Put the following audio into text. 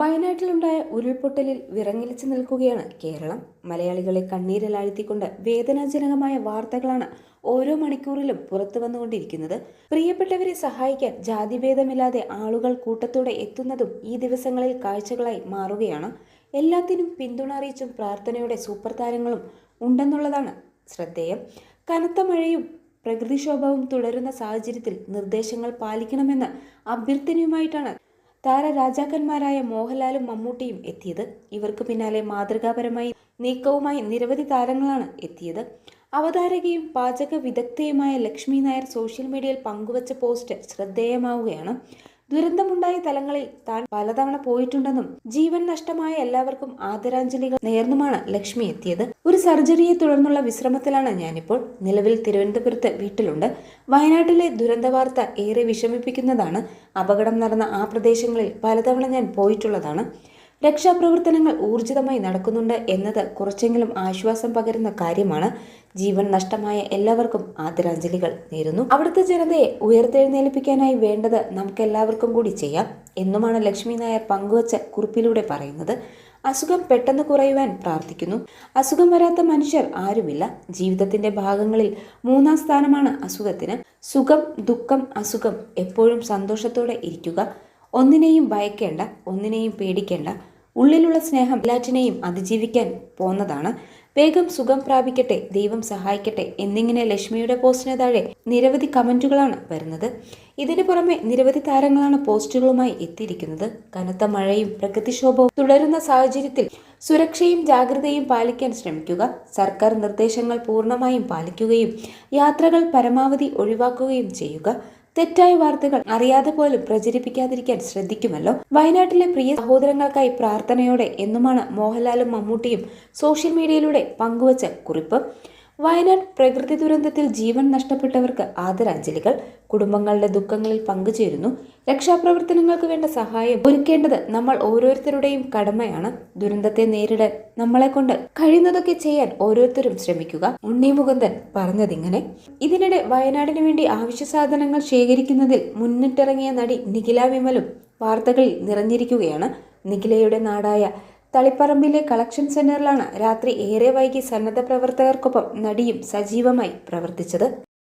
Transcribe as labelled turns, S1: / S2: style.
S1: വയനാട്ടിലുണ്ടായ ഉരുൾപൊട്ടലിൽ വിറങ്ങലിച്ചു നിൽക്കുകയാണ് കേരളം. മലയാളികളെ കണ്ണീരിലാഴ്ത്തിക്കൊണ്ട് വേദനാജനകമായ വാർത്തകളാണ് ഓരോ മണിക്കൂറിലും പുറത്തു വന്നുകൊണ്ടിരിക്കുന്നത്. പ്രിയപ്പെട്ടവരെ സഹായിക്കാൻ ജാതിഭേദമില്ലാതെ ആളുകൾ കൂട്ടത്തോടെ എത്തുന്നതും ഈ ദിവസങ്ങളിൽ കാഴ്ചകളായി മാറുകയാണ്. എല്ലാത്തിനും പിന്തുണ അറിയിച്ചും പ്രാർത്ഥനയോടെ സൂപ്പർ താരങ്ങളും ഉണ്ടെന്നുള്ളതാണ് ശ്രദ്ധേയം. കനത്ത മഴയും പ്രകൃതിക്ഷോഭവും തുടരുന്ന സാഹചര്യത്തിൽ നിർദ്ദേശങ്ങൾ പാലിക്കണമെന്ന അഭ്യർത്ഥനയുമായിട്ടാണ് താരരാജാക്കന്മാരായ മോഹൻലാലും മമ്മൂട്ടിയും എത്തിയത്. ഇവർക്ക് പിന്നാലെ മാതൃകാപരമായി നീക്കവുമായി നിരവധി താരങ്ങളാണ് എത്തിയത്. അവതാരകയും പാചക വിദഗ്ധയുമായ ലക്ഷ്മി നായർ സോഷ്യൽ മീഡിയയിൽ പങ്കുവച്ച പോസ്റ്റ് ശ്രദ്ധേയമാവുകയാണ്. ദുരന്തമുണ്ടായ സ്ഥലങ്ങളിൽ താൻ പലതവണ പോയിട്ടുണ്ടെന്നും ജീവൻ നഷ്ടമായ എല്ലാവർക്കും ആദരാഞ്ജലികൾ നേർന്നുമാണ് ലക്ഷ്മി എത്തിയത്. ഒരു സർജറിയെ തുടർന്നുള്ള വിശ്രമത്തിലാണ് ഞാനിപ്പോൾ. നിലവിൽ തിരുവനന്തപുരത്ത് വീട്ടിലുണ്ട്. വയനാട്ടിലെ ദുരന്ത വാർത്ത ഏറെ വിഷമിപ്പിക്കുന്നതാണ്. അപകടം നടന്ന ആ പ്രദേശങ്ങളിൽ പലതവണ ഞാൻ പോയിട്ടുള്ളതാണ്. രക്ഷാപ്രവർത്തനങ്ങൾ ഊർജിതമായി നടക്കുന്നുണ്ട് എന്നത് കുറച്ചെങ്കിലും ആശ്വാസം പകരുന്ന കാര്യമാണ്. ജീവൻ നഷ്ടമായ എല്ലാവർക്കും ആദരാഞ്ജലികൾ നേരുന്നു. അവിടുത്തെ ജനതയെ ഉയർത്തെഴുന്നേൽപ്പിക്കാനായി വേണ്ടത് നമുക്കെല്ലാവർക്കും കൂടി ചെയ്യാം എന്നുമാണ് ലക്ഷ്മി നായർ പങ്കുവച്ച കുറിപ്പിലൂടെ പറയുന്നത്. അസുഖം പെട്ടെന്ന് കുറയുവാൻ പ്രാർത്ഥിക്കുന്നു. അസുഖം വരാത്ത മനുഷ്യർ ആരുമില്ല. ജീവിതത്തിന്റെ ഭാഗങ്ങളിൽ 3-ാം സ്ഥാനമാണ് അസുഖത്തിന്. സുഖം, ദുഃഖം, അസുഖം. എപ്പോഴും സന്തോഷത്തോടെ ഇരിക്കുക. ഒന്നിനെയും ഭയക്കേണ്ട, ഒന്നിനെയും പേടിക്കേണ്ട. ഉള്ളിലുള്ള സ്നേഹം എല്ലാറ്റിനെയും അതിജീവിക്കാൻ പോന്നതാണ്. വേഗം സുഖം പ്രാപിക്കട്ടെ, ദൈവം സഹായിക്കട്ടെ എന്നിങ്ങനെ ലക്ഷ്മിയുടെ പോസ്റ്റിന് താഴെ നിരവധി കമന്റുകളാണ് വരുന്നത്. ഇതിനു പുറമെ നിരവധി താരങ്ങളാണ് പോസ്റ്റുകളുമായി എത്തിയിരിക്കുന്നത്. കനത്ത മഴയും പ്രകൃതിക്ഷോഭവും തുടരുന്ന സാഹചര്യത്തിൽ സുരക്ഷയും ജാഗ്രതയും പാലിക്കാൻ ശ്രമിക്കുക. സർക്കാർ നിർദ്ദേശങ്ങൾ പൂർണ്ണമായും പാലിക്കുകയും യാത്രകൾ പരമാവധി ഒഴിവാക്കുകയും ചെയ്യുക. തെറ്റായ വാർത്തകൾ അറിയാതെ പോലും പ്രചരിപ്പിക്കാതിരിക്കാൻ ശ്രദ്ധിക്കുമല്ലോ. വയനാട്ടിലെ പ്രിയ സഹോദരങ്ങൾക്കായി പ്രാർത്ഥനയോടെ എന്നുമാണ് മോഹൻലാലും മമ്മൂട്ടിയും സോഷ്യൽ മീഡിയയിലൂടെ പങ്കുവച്ച കുറിപ്പ്. വയനാട് പ്രകൃതി ദുരന്തത്തിൽ ജീവൻ നഷ്ടപ്പെട്ടവർക്ക് ആദരാഞ്ജലികൾ. കുടുംബങ്ങളുടെ ദുഃഖങ്ങളിൽ പങ്കുചേരുന്നു. രക്ഷാപ്രവർത്തനങ്ങൾക്ക് വേണ്ട സഹായം ഒരുക്കേണ്ടത് നമ്മൾ ഓരോരുത്തരുടെയും കടമയാണ്. ദുരന്തത്തെ നേരിടാൻ നമ്മളെ കൊണ്ട് കഴിയുന്നതൊക്കെ ചെയ്യാൻ ഓരോരുത്തരും ശ്രമിക്കുക. ഉണ്ണി മുകുന്ദൻ പറഞ്ഞതിങ്ങനെ. ഇതിനിടെ വയനാടിന് വേണ്ടി ആവശ്യ സാധനങ്ങൾ ശേഖരിക്കുന്നതിൽ മുന്നിട്ടിറങ്ങിയ നടി നിഖില വിമലും വാർത്തകളിൽ നിറഞ്ഞിരിക്കുകയാണ്. നിഖിലയുടെ നാടായ തളിപ്പറമ്പിലെ കളക്ഷൻ സെന്ററിലാണ് രാത്രി ഏറെ വൈകി സന്നദ്ധ പ്രവർത്തകർക്കൊപ്പം നടിയും സജീവമായി പ്രവർത്തിച്ചത്.